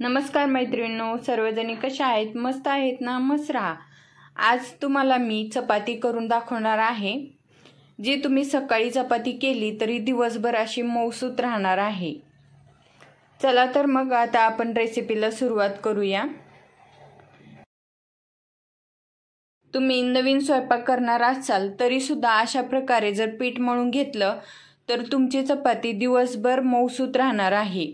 नमस्कार मैत्रिणींनो, सर्वजणी कशा आहेत? मस्त आहेत ना? मस्त राहा। आज तुम्हाला मी चपाती करून दाखवणार आहे, जी तुम्ही सकाळी चपाती केली तरी दिवसभर अशी मऊसूत राहणार आहे। चला तर मग आता आपण रेसिपीला सुरुवात करूया। तुम्ही नवीन स्वयंपाक करणार असाल तरी सुद्धा अशा प्रकारे जर पीठ मळून घेतलं तर तुमची चपाती दिवसभर मऊसूत राहणार आहे।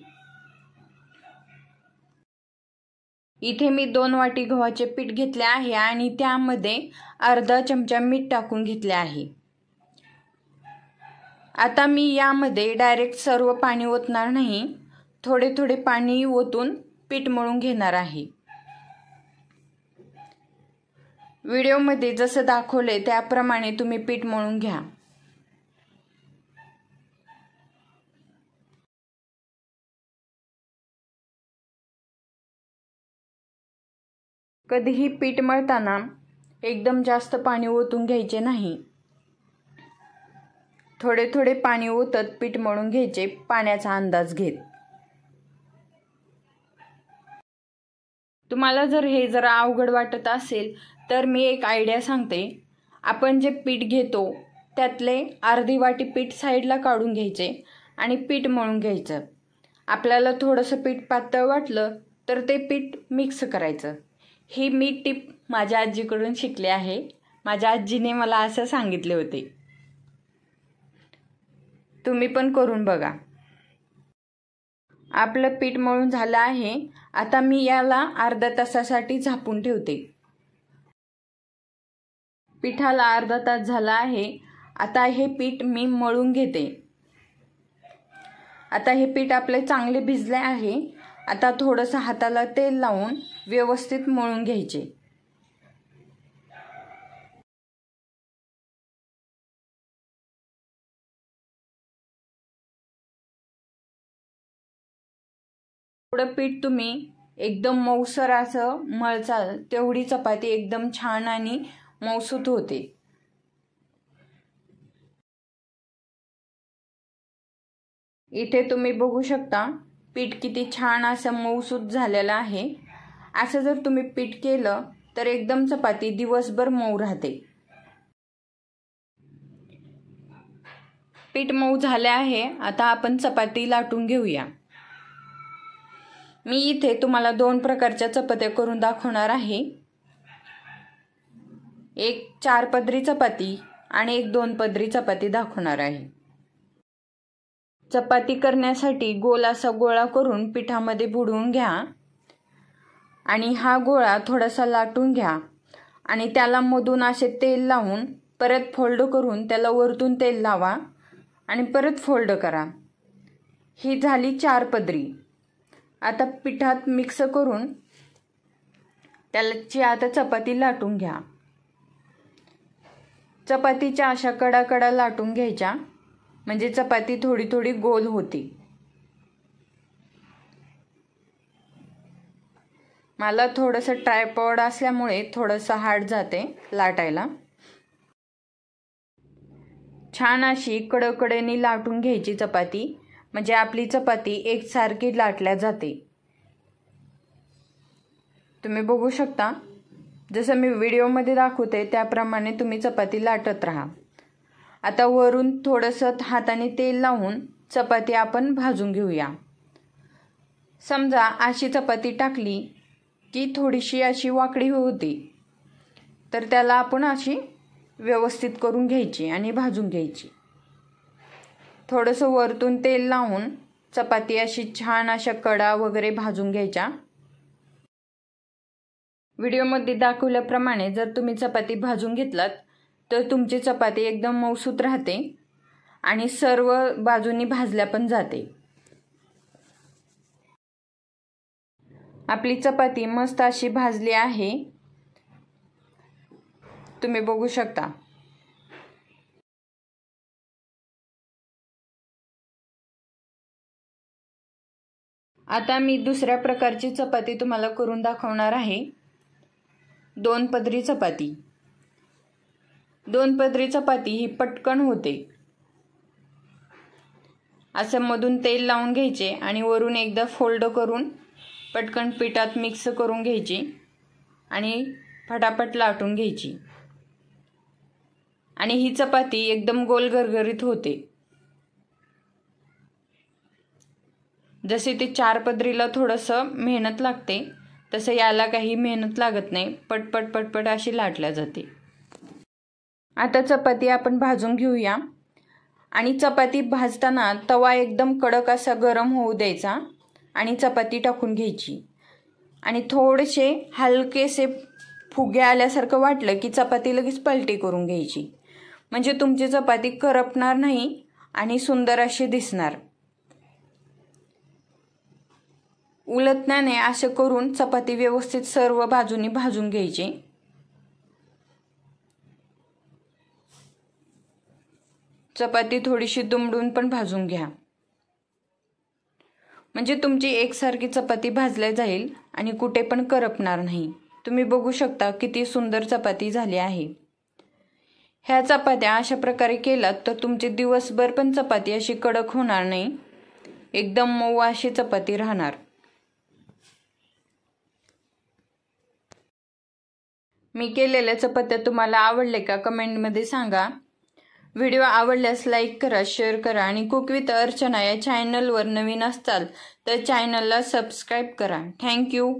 इथे मी 2 वाटी गव्हाचे पीठ घेतले आहे आणि त्यामध्ये अर्धा चमचा मीठ टाकून घेतले आहे। आता मी यामध्ये डायरेक्ट सर्व पाणी ओतणार नाही, थोडे थोडे पाणी ओतून पीठ मळून घेणार आहे। व्हिडिओमध्ये जसं दाखवले त्याप्रमाणे तुम्ही पीठ मळून घ्या। कधीही पीठ मळताना एकदम जास्त पाणी ओतून घ्यायचे नाही, थोडे थोडे पाणी ओतत पीठ मळून घ्यायचे, पाण्याचा अंदाज घेत। तुम्हाला जर हे जरा अवघड वाटत असेल तर मी एक आयडिया सांगते। आपण जे पीठ घेतो त्यातले अर्धी वाटी पीठ साईडला काढून घ्यायचे आणि पीठ मळून घ्यायचं। आपल्याला थोडंसं पीठ पातळ वाटलं तर ते पीठ मिक्स करायचं। ही मी टिप माझ्या आजीकडून शिकले आहे। माझ्या आजीने मला असं सांगितले होते, तुम्ही पण करून बघा। आपलं पीठ मळून झालं आहे। आता मी याला अर्धा तासासाठी झाकून ठेवते। पिठाला अर्धा तास झाला आहे। आता हे पीठ मी मळून घेते। आता हे पीठ आपले चांगले भिजले आहे। आता थोडंसं हाताला तेल लावून व्यवस्थित मळून घ्यायचे। थोडं पीठ तुम्ही एकदम मऊसर असं मळचाल तेवढी चपाती एकदम छान आणि मऊसूत होते। इथे तुम्ही बघू शकता पीठ किती छान असं मऊसूत झालेलं आहे। असं जर तुम्ही पीठ केलं तर एकदम चपाती दिवसभर मऊ राहते। पीठ मऊ झाले आहे। आता आपण चपाती लाटून घेऊया। मी इथे तुम्हाला 2 प्रकारच्या चपात्या करून दाखवणार आहे। एक 4 पदरी चपाती आणि एक 2 पदरी चपाती दाखवणार आहे। चपाती करण्यासाठी गोल असा गोळा करून पिठामध्ये बुडवून घ्या आणि हा गोळा थोडासा लाटून घ्या आणि त्याला मधून असे तेल लावून परत फोल्ड करून त्याला वरतून तेल लावा आणि परत फोल्ड करा। ही झाली 4 पदरी। आता पिठात मिक्स करून त्याची आता चपाती लाटून घ्या। चपातीच्या अशा कडा लाटून घ्यायच्या, म्हणजे चपाती थोडी थोडी गोल होती। मला थोडंसं ट्रायपॉड असल्यामुळे थोडंसं हार्ड जाते लाटायला। छान अशी कडेने लाटून घ्यायची चपाती, म्हणजे आपली चपाती एकसारखी लाटल्या जाते। तुम्ही बघू शकता, जसं मी व्हिडिओमध्ये दाखवते त्याप्रमाणे तुम्ही चपाती लाटत राहा। आता वरून थोडंसं हाताने तेल लावून चपाती आपण भाजून घेऊया। समजा अशी चपाती टाकली की थोडीशी अशी वाकडी होती, तर त्याला आपण अशी व्यवस्थित करून घ्यायची आणि भाजून घ्यायची। थोडंसं वरतून तेल लावून चपाती अशी छान अशा कडा वगैरे भाजून घ्यायच्या। व्हिडिओमध्ये दाखवल्याप्रमाणे जर तुम्ही चपाती भाजून घेतलात तर तुमची चपाती एकदम मऊसूत राहते आणि सर्व बाजूंनी भाजल्या पण जाते। आपली चपाती मस्त अशी भाजली आहे, तुम्ही बघू शकता। आता मी दुसऱ्या प्रकारची चपाती तुम्हाला करून दाखवणार आहे। 2 पदरी चपाती। 2 पदरी चपाती ही पटकन होते। असं मधून तेल लावून घ्यायचे आणि वरून एकदा फोल्ड करून पटकन पिठात मिक्स करून घ्यायची आणि फटाफट लाटून घ्यायची आणि ही चपाती एकदम गोल गरगरीत होते। जसे ते 4 पदरीला थोडंसं मेहनत लागते तसं याला काही मेहनत लागत नाही, पटपट पटपट अशी लाटल्या जाते। आता चपाती आपण भाजून घेऊया आणि चपाती भाजताना तवा एकदम कडक असा गरम होऊ द्यायचा आणि चपाती टाकून घ्यायची आणि थोडेसे हलकेसे फुगे आल्यासारखं वाटलं की चपाती लगेच पलटी करून घ्यायची, म्हणजे तुमची चपाती करपणार नाही आणि सुंदर अशी दिसणार। उलटण्याने असं करून चपाती व्यवस्थित सर्व बाजूनी भाजून घ्यायची। चपाती थोडीशी दुमडून पण भाजून घ्या, म्हणजे तुमची एकसारखी चपाती भाजली जाईल आणि कुठे पण करपणार नाही। तुम्ही बघू शकता किती सुंदर चपाती झाली आहे। ह्या चपात्या अशा प्रकारे केलात तर तुमची दिवसभर पण चपाती अशी कडक होणार नाही, एकदम मऊ अशी चपाती राहणार। मी केलेल्या चपात्या तुम्हाला आवडले का कमेंटमध्ये सांगा। व्हिडिओ आवडल्यास लाईक करा, शेअर करा आणि कुक विथ अर्चना या चॅनलवर नवीन असाल तर चॅनलला सबस्क्राईब करा। थँक्यू।